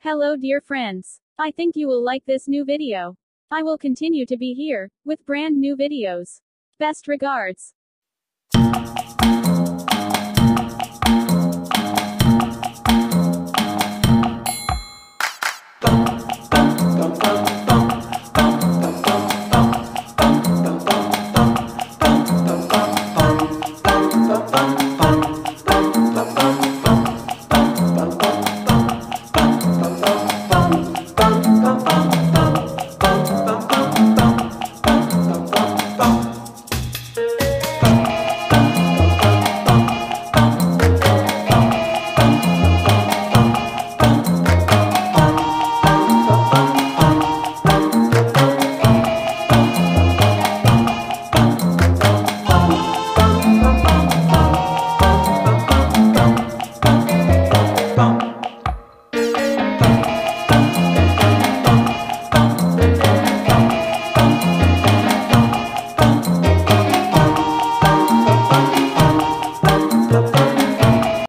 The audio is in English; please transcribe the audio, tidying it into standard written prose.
Hello dear friends. I think you will like this new video. I will continue to be here, with brand new videos. Best regards.